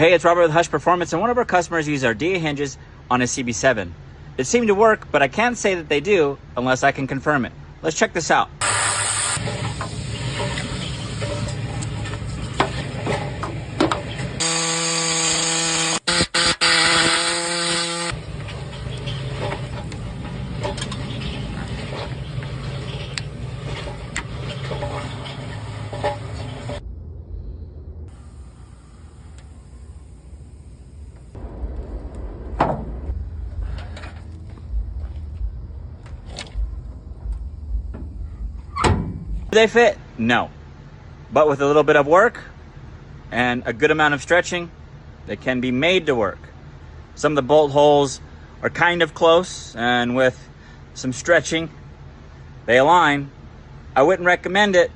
Hey, it's Robert with Hush Performance, and one of our customers used our DA hinges on a CB7. It seemed to work, but I can't say that they do unless I can confirm it. Let's check this out. Do they fit? No. But with a little bit of work and a good amount of stretching, they can be made to work. Some of the bolt holes are kind of close, and with some stretching, they align. I wouldn't recommend it